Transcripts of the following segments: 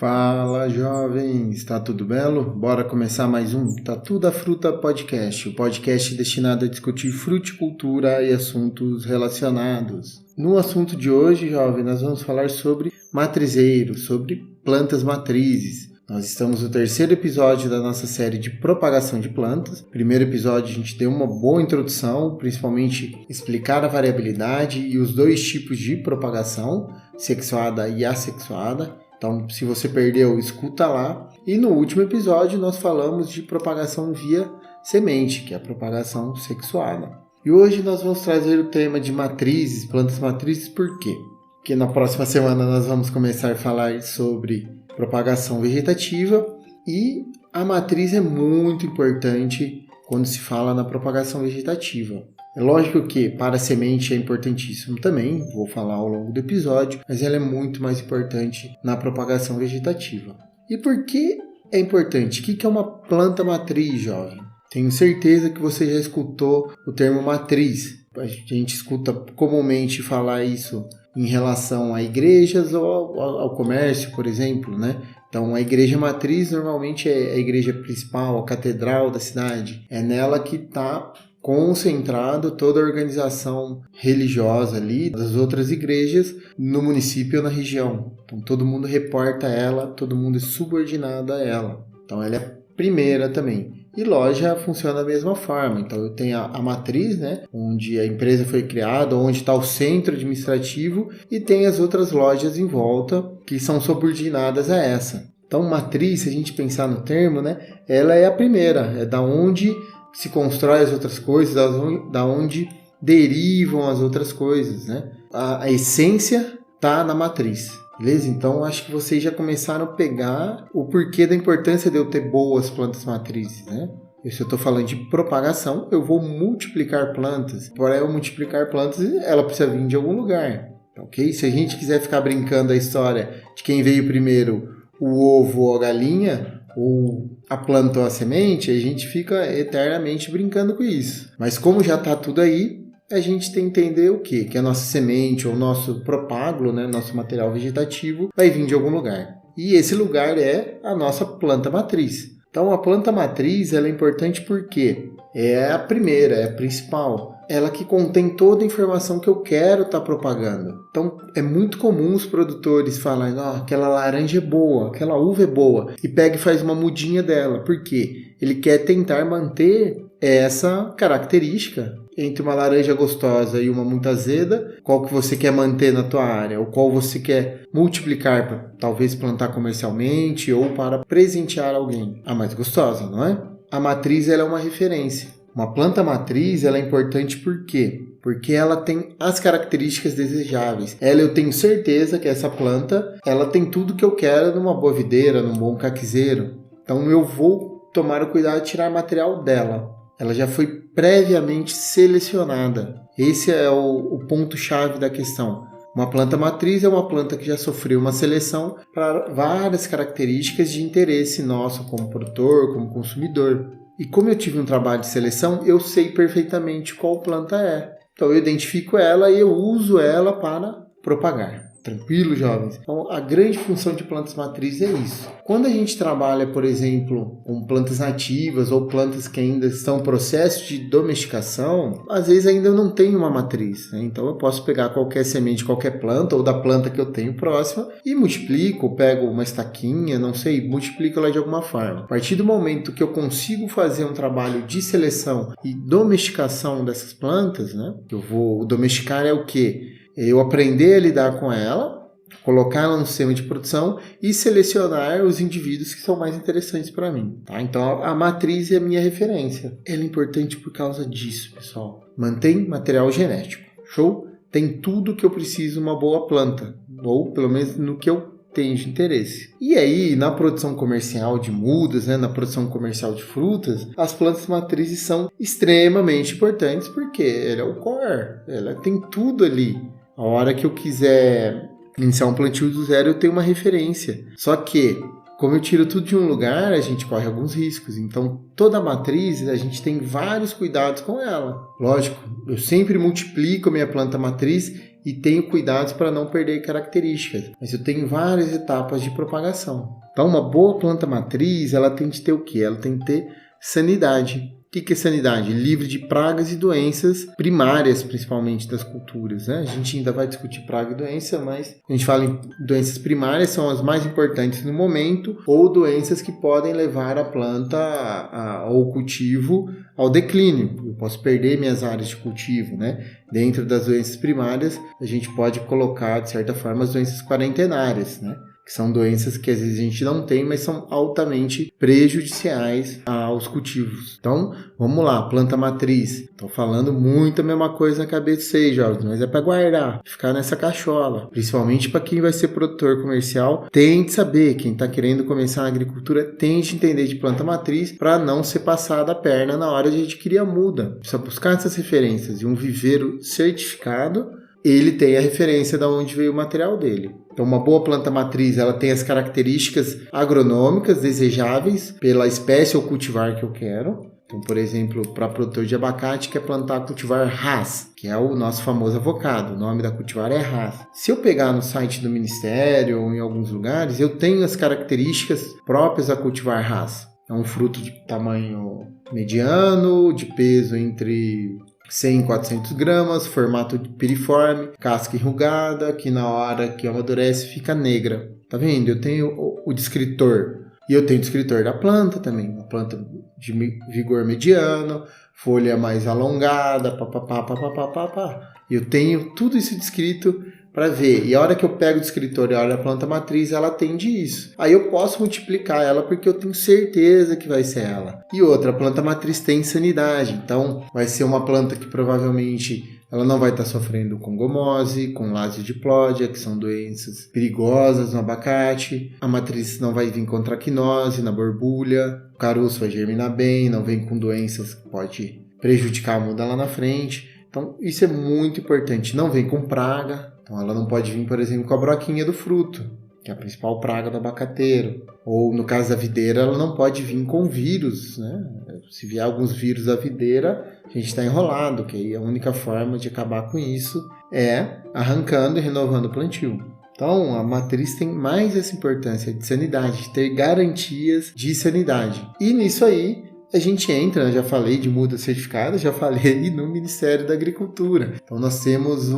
Fala, jovens, tá tudo belo? Bora começar mais um Tatu da Fruta Podcast, o podcast destinado a discutir fruticultura e assuntos relacionados. No assunto de hoje, jovem, nós vamos falar sobre matrizeiros, sobre plantas matrizes. Nós estamos no terceiro episódio da nossa série de propagação de plantas. Primeiro episódio a gente deu uma boa introdução, principalmente explicar a variabilidade e os dois tipos de propagação, sexuada e assexuada. Então, se você perdeu, escuta lá. E no último episódio nós falamos de propagação via semente, que é a propagação sexuada. E hoje nós vamos trazer o tema de matrizes, plantas matrizes, por quê? Porque na próxima semana nós vamos começar a falar sobre propagação vegetativa e a matriz é muito importante quando se fala na propagação vegetativa. É lógico que para a semente é importantíssimo também, vou falar ao longo do episódio, mas ela é muito mais importante na propagação vegetativa. E por que é importante? O que é uma planta matriz, jovem? Tenho certeza que você já escutou o termo matriz. A gente escuta comumente falar isso em relação a igrejas ou ao comércio, por exemplo, né? Então, a igreja matriz normalmente é a igreja principal, a catedral da cidade. É nela que está concentrado toda a organização religiosa ali das outras igrejas no município ou na região. Então, todo mundo reporta ela, todo mundo é subordinado a ela. Então, ela é a primeira também. E loja funciona da mesma forma. Então, eu tenho a matriz, né, onde a empresa foi criada, onde está o centro administrativo, e tem as outras lojas em volta que são subordinadas a essa. Então, matriz, se a gente pensar no termo, né, ela é a primeira, é da onde se constrói as outras coisas, da onde derivam as outras coisas, né? A essência está na matriz, beleza? Então, acho que vocês já começaram a pegar o porquê da importância de eu ter boas plantas matrizes, né? Se eu estou falando de propagação, eu vou multiplicar plantas. Para eu multiplicar plantas, ela precisa vir de algum lugar, ok? Se a gente quiser ficar brincando a história de quem veio primeiro, o ovo ou a galinha, ou a planta ou a semente, a gente fica eternamente brincando com isso. Mas como já está tudo aí, a gente tem que entender o quê? Que a nossa semente ou o nosso propágulo, né, nosso material vegetativo, vai vir de algum lugar. E esse lugar é a nossa planta matriz. Então, a planta matriz ela é importante porque é a primeira, é a principal. Ela que contém toda a informação que eu quero estar propagando. Então, é muito comum os produtores falarem, aquela laranja é boa, aquela uva é boa, e pega e faz uma mudinha dela. Por quê? Ele quer tentar manter essa característica entre uma laranja gostosa e uma muito azeda, qual que você quer manter na tua área, ou qual você quer multiplicar para talvez plantar comercialmente ou para presentear alguém. A mais gostosa, não é? A matriz ela é uma referência. Uma planta matriz ela é importante por quê? Porque ela tem as características desejáveis. Eu tenho certeza que essa planta ela tem tudo que eu quero numa boa videira, num bom caquizeiro. Então eu vou tomar o cuidado de tirar material dela. Ela já foi previamente selecionada. Esse é o ponto-chave da questão. Uma planta matriz é uma planta que já sofreu uma seleção para várias características de interesse nosso como produtor, como consumidor. E como eu tive um trabalho de seleção, eu sei perfeitamente qual planta é. Então eu identifico ela e eu uso ela para propagar. Tranquilo, jovens? Então, a grande função de plantas matrizes é isso. Quando a gente trabalha, por exemplo, com plantas nativas ou plantas que ainda estão em processo de domesticação, às vezes ainda não tem uma matriz, né? Então, eu posso pegar qualquer semente, qualquer planta ou da planta que eu tenho próxima e multiplico, pego uma estaquinha, não sei, multiplico ela de alguma forma. A partir do momento que eu consigo fazer um trabalho de seleção e domesticação dessas plantas, né? O domesticar é o quê? Eu aprender a lidar com ela, colocar ela no sistema de produção e selecionar os indivíduos que são mais interessantes para mim. Tá? Então, a matriz é a minha referência. Ela é importante por causa disso, pessoal. Mantém material genético. Show? Tem tudo que eu preciso uma boa planta. Ou, pelo menos, no que eu tenho de interesse. E aí, na produção comercial de mudas, né, na produção comercial de frutas, as plantas matrizes são extremamente importantes porque ela é o core. Ela tem tudo ali. A hora que eu quiser iniciar um plantio do zero, eu tenho uma referência. Só que, como eu tiro tudo de um lugar, a gente corre alguns riscos. Então, toda a matriz, a gente tem vários cuidados com ela. Lógico, eu sempre multiplico a minha planta matriz e tenho cuidados para não perder características. Mas eu tenho várias etapas de propagação. Então, uma boa planta matriz, ela tem que ter o quê? Ela tem que ter sanidade. O que é sanidade? Livre de pragas e doenças primárias, principalmente das culturas, né? A gente ainda vai discutir praga e doença, mas a gente fala em doenças primárias, são as mais importantes no momento, ou doenças que podem levar a planta ou o cultivo ao declínio. Eu posso perder minhas áreas de cultivo, né? Dentro das doenças primárias, a gente pode colocar, de certa forma, as doenças quarentenárias, né? Que são doenças que às vezes a gente não tem, mas são altamente prejudiciais aos cultivos. Então, vamos lá, planta matriz. Estou falando muito a mesma coisa na cabeça de vocês, jovens, mas é para guardar, ficar nessa cachola. Principalmente para quem vai ser produtor comercial, tente saber, quem está querendo começar na agricultura, tente entender de planta matriz para não ser passada a perna na hora de adquirir a muda. Precisa buscar essas referências e um viveiro certificado, ele tem a referência de onde veio o material dele. Então, uma boa planta matriz, ela tem as características agronômicas desejáveis pela espécie ou cultivar que eu quero. Então, por exemplo, para produtor de abacate, quer plantar cultivar Hass, que é o nosso famoso avocado. O nome da cultivar é Hass. Se eu pegar no site do Ministério ou em alguns lugares, eu tenho as características próprias da cultivar Hass. É um fruto de tamanho mediano, de peso entre 100 e 400 gramas, formato piriforme, casca enrugada, que na hora que amadurece fica negra. Tá vendo? Eu tenho o descritor. E eu tenho o descritor da planta também. Uma planta de vigor mediano, folha mais alongada, Eu tenho tudo isso descrito para ver. E a hora que eu pego o descritor e olho a planta matriz, ela atende isso. Aí eu posso multiplicar ela porque eu tenho certeza que vai ser ela. E outra, a planta matriz tem sanidade. Então, vai ser uma planta que provavelmente ela não vai estar sofrendo com gomose, com lasiodiplodia, que são doenças perigosas no abacate. A matriz não vai vir com traquinose na borbulha. O caroço vai germinar bem, não vem com doenças que pode prejudicar a muda lá na frente. Então, isso é muito importante. Não vem com praga. Então, ela não pode vir, por exemplo, com a broquinha do fruto, que é a principal praga do abacateiro. Ou, no caso da videira, ela não pode vir com vírus, né? Se vier alguns vírus da videira, a gente está enrolado, que aí a única forma de acabar com isso é arrancando e renovando o plantio. Então, a matriz tem mais essa importância de sanidade, de ter garantias de sanidade. E nisso aí, a gente entra, já falei de muda certificada, já falei no Ministério da Agricultura. Então, nós temos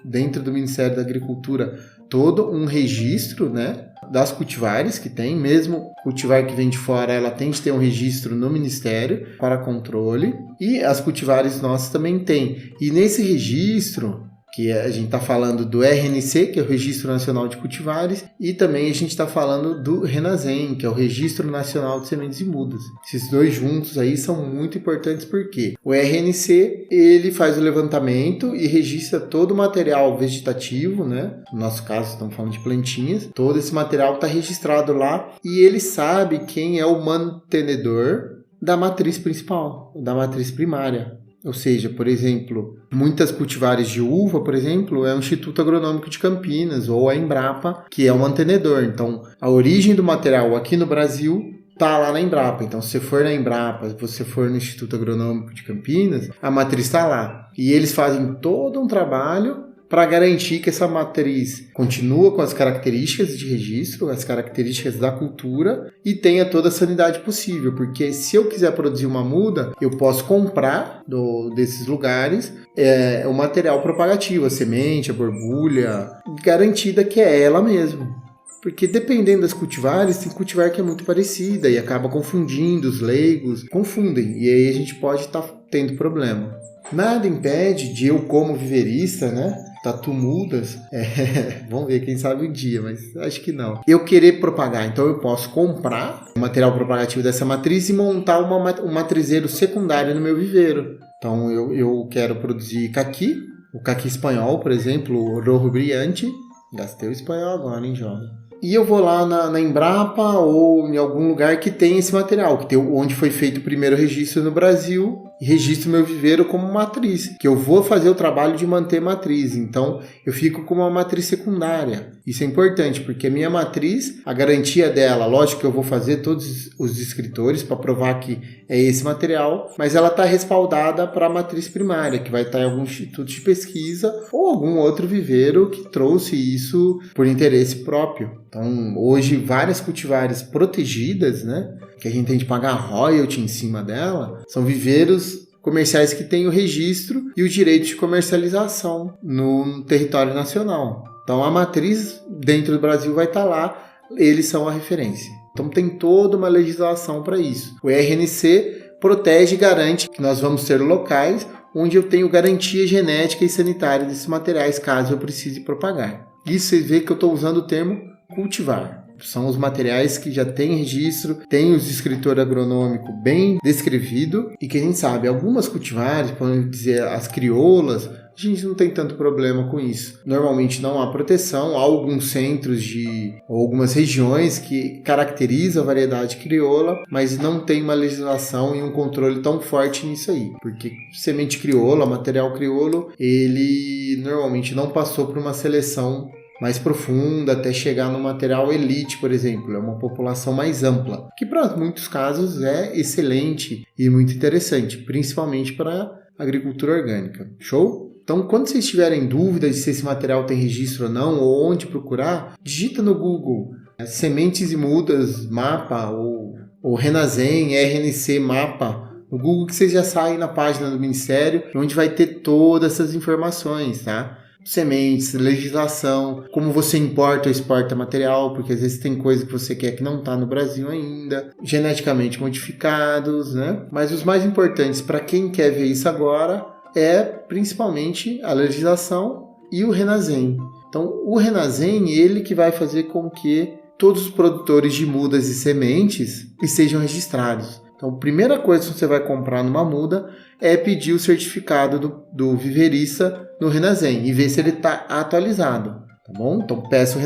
dentro do Ministério da Agricultura todo um registro, né, das cultivares que tem. Mesmo cultivar que vem de fora, ela tem de ter um registro no Ministério para controle. E as cultivares nossas também tem. E nesse registro, que a gente está falando do RNC, que é o Registro Nacional de Cultivares, e também a gente está falando do RENASEM, que é o Registro Nacional de Sementes e Mudas. Esses dois juntos aí são muito importantes porque o RNC, ele faz o levantamento e registra todo o material vegetativo, né? No nosso caso, estamos falando de plantinhas. Todo esse material está registrado lá e ele sabe quem é o mantenedor da matriz principal, da matriz primária. Ou seja, por exemplo, muitas cultivares de uva, por exemplo, é o Instituto Agronômico de Campinas ou a Embrapa, que é o mantenedor. Então, a origem do material aqui no Brasil está lá na Embrapa. Então, se você for na Embrapa, se você for no Instituto Agronômico de Campinas, a matriz está lá. E eles fazem todo um trabalho para garantir que essa matriz continua com as características de registro, as características da cultura e tenha toda a sanidade possível, porque se eu quiser produzir uma muda, eu posso comprar desses lugares o material propagativo, a semente, a borbulha, garantida que é ela mesmo. Porque dependendo das cultivares, tem cultivar que é muito parecida e acaba confundindo, os leigos confundem, e aí a gente pode estar tendo problema. Nada impede de eu, como viverista, né, tatu mudas, vamos ver, quem sabe um dia, mas acho que não. Eu querer propagar, então eu posso comprar o material propagativo dessa matriz e montar um matrizeiro secundário no meu viveiro. Então eu quero produzir caqui, o caqui espanhol, por exemplo, o rojo brilhante. Gastei o espanhol agora, hein, jovem? E eu vou lá na Embrapa ou em algum lugar que tem esse material, onde foi feito o primeiro registro no Brasil, e registro meu viveiro como matriz, que eu vou fazer o trabalho de manter matriz, então eu fico com uma matriz secundária. Isso é importante, porque a minha matriz, a garantia dela, lógico que eu vou fazer todos os descritores para provar que é esse material, mas ela está respaldada para a matriz primária, que vai estar em algum instituto de pesquisa ou algum outro viveiro que trouxe isso por interesse próprio. Então, hoje, várias cultivares protegidas, né, que a gente tem de pagar royalty em cima dela, são viveiros comerciais que têm o registro e o direito de comercialização no território nacional. Então, a matriz dentro do Brasil vai estar lá, eles são a referência. Então, tem toda uma legislação para isso. O RNC protege e garante que nós vamos ter locais onde eu tenho garantia genética e sanitária desses materiais, caso eu precise propagar. Isso você vê que eu estou usando o termo cultivar. São os materiais que já têm registro, tem o descritor agronômico bem descrevido e que a gente sabe, algumas cultivares, podemos dizer as crioulas, a gente não tem tanto problema com isso. Normalmente não há proteção, há alguns centros ou algumas regiões que caracterizam a variedade crioula, mas não tem uma legislação e um controle tão forte nisso aí. Porque semente crioula, material crioulo, ele normalmente não passou por uma seleção mais profunda até chegar no material elite, por exemplo. É uma população mais ampla, que para muitos casos é excelente e muito interessante, principalmente para a agricultura orgânica. Show? Então, quando vocês tiverem dúvidas se esse material tem registro ou não, ou onde procurar, digita no Google sementes e mudas mapa ou Renazem, RNC mapa, no Google, que vocês já saem na página do Ministério, onde vai ter todas essas informações, tá? Sementes, legislação, como você importa ou exporta material, porque às vezes tem coisa que você quer que não está no Brasil ainda, geneticamente modificados, né? Mas os mais importantes para quem quer ver isso agora é principalmente a legislação e o Renazem. Então, o Renazem, ele que vai fazer com que todos os produtores de mudas e sementes estejam registrados. Então, a primeira coisa que você vai comprar numa muda é pedir o certificado do viveirista no Renazem e ver se ele está atualizado, tá bom? Então, peça o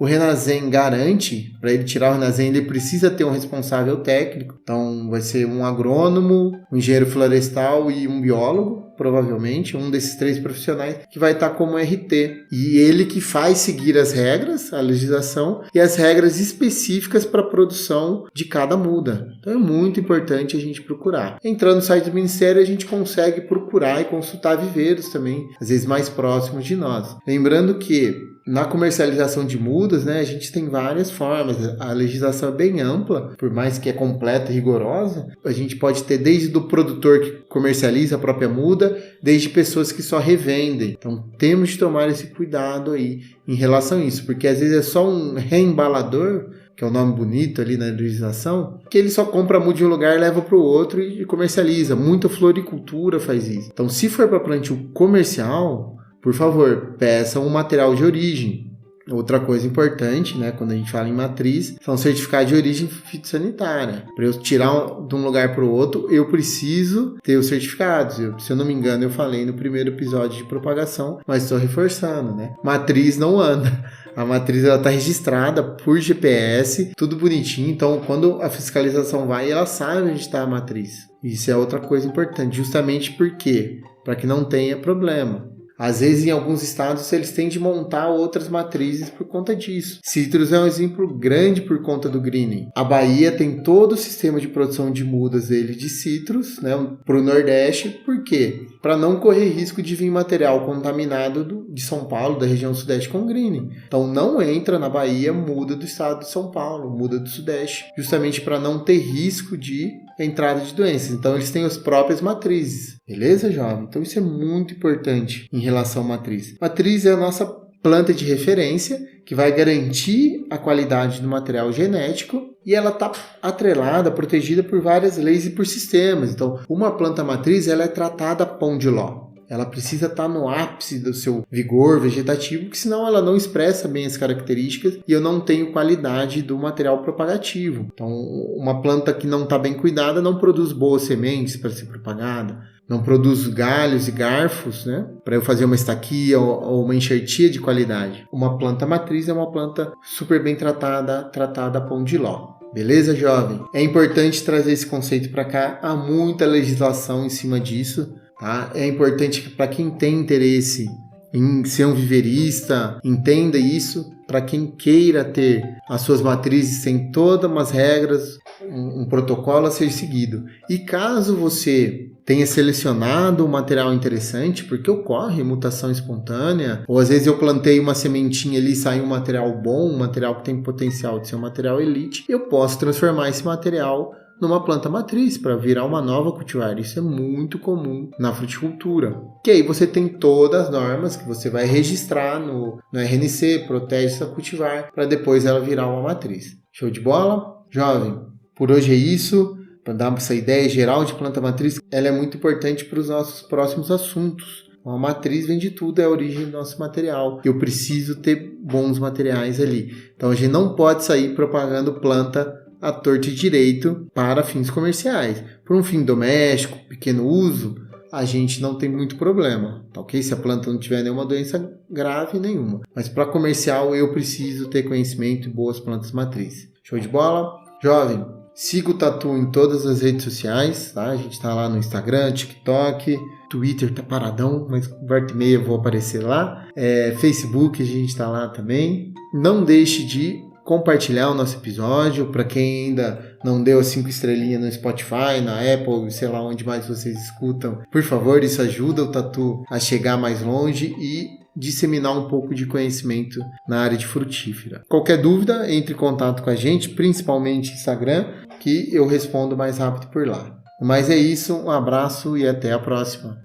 Renazem garante, para ele tirar o Renazem, ele precisa ter um responsável técnico, então vai ser um agrônomo, um engenheiro florestal e um biólogo, provavelmente, um desses 3 profissionais que vai estar como RT. E ele que faz seguir as regras, a legislação e as regras específicas para a produção de cada muda. Então é muito importante a gente procurar. Entrando no site do Ministério, a gente consegue procurar e consultar viveiros também, às vezes mais próximos de nós. Lembrando que na comercialização de mudas, né, a gente tem várias formas. A legislação é bem ampla, por mais que é completa e rigorosa. A gente pode ter desde o produtor que comercializa a própria muda, desde pessoas que só revendem. Então, temos de tomar esse cuidado aí em relação a isso, porque às vezes é só um reembalador, que é o nome bonito ali na legislação, que ele só compra a muda de um lugar, leva para o outro e comercializa. Muita floricultura faz isso. Então, se for para plantio comercial, por favor, peçam um material de origem. Outra coisa importante, né, quando a gente fala em matriz, são certificados de origem fitossanitária. Para eu tirar de um lugar para o outro, eu preciso ter os certificados. Se eu não me engano, eu falei no primeiro episódio de propagação, mas estou reforçando, né? Matriz não anda. A matriz está registrada por GPS, tudo bonitinho. Então, quando a fiscalização vai, ela sabe onde está a matriz. Isso é outra coisa importante, justamente porque, para que não tenha problema. Às vezes, em alguns estados, eles têm de montar outras matrizes por conta disso. Citrus é um exemplo grande por conta do greening. A Bahia tem todo o sistema de produção de mudas dele de citrus, né, para o Nordeste. Por quê? Para não correr risco de vir material contaminado de São Paulo, da região Sudeste, com greening. Então, não entra na Bahia muda do estado de São Paulo, muda do Sudeste, justamente para não ter risco de entrada de doenças. Então, eles têm as próprias matrizes. Beleza, jovem? Então, isso é muito importante em relação à matriz. Matriz é a nossa planta de referência que vai garantir a qualidade do material genético e ela está atrelada, protegida por várias leis e por sistemas. Então, uma planta matriz ela é tratada a pão de ló. Ela precisa estar no ápice do seu vigor vegetativo, porque senão ela não expressa bem as características e eu não tenho qualidade do material propagativo. Então, uma planta que não está bem cuidada não produz boas sementes para ser propagada, não produz galhos e garfos, né, para eu fazer uma estaquia ou uma enxertia de qualidade. Uma planta matriz é uma planta super bem tratada a pão de ló. Beleza, jovem? É importante trazer esse conceito para cá, há muita legislação em cima disso, tá? É importante que para quem tem interesse em ser um viveirista, entenda isso. Para quem queira ter as suas matrizes, tem todas umas regras, um protocolo a ser seguido. E caso você tenha selecionado um material interessante, porque ocorre mutação espontânea, ou às vezes eu plantei uma sementinha ali e saiu um material bom, um material que tem potencial de ser um material elite, eu posso transformar esse material numa planta matriz para virar uma nova cultivar. Isso é muito comum na fruticultura. Que aí você tem todas as normas que você vai registrar no RNC, protege essa cultivar, para depois ela virar uma matriz. Show de bola? Jovem, por hoje é isso. Para dar essa ideia geral de planta matriz, ela é muito importante para os nossos próximos assuntos. Uma matriz vem de tudo, é a origem do nosso material. Eu preciso ter bons materiais ali. Então a gente não pode sair propagando planta à torta e direito para fins comerciais. Por um fim doméstico, pequeno uso, a gente não tem muito problema, tá ok? Se a planta não tiver nenhuma doença grave, nenhuma. Mas para comercial eu preciso ter conhecimento e boas plantas matrizes. Show de bola? Jovem, siga o Tatu em todas as redes sociais, tá? A gente tá lá no Instagram, TikTok, Twitter tá paradão, mas volta e meia eu vou aparecer lá. Facebook a gente tá lá também. Não deixe de compartilhar o nosso episódio, para quem ainda não deu as 5 estrelinhas no Spotify, na Apple, sei lá onde mais vocês escutam. Por favor, isso ajuda o Tatu a chegar mais longe e disseminar um pouco de conhecimento na área de frutífera. Qualquer dúvida, entre em contato com a gente, principalmente Instagram, que eu respondo mais rápido por lá. Mas é isso, um abraço e até a próxima.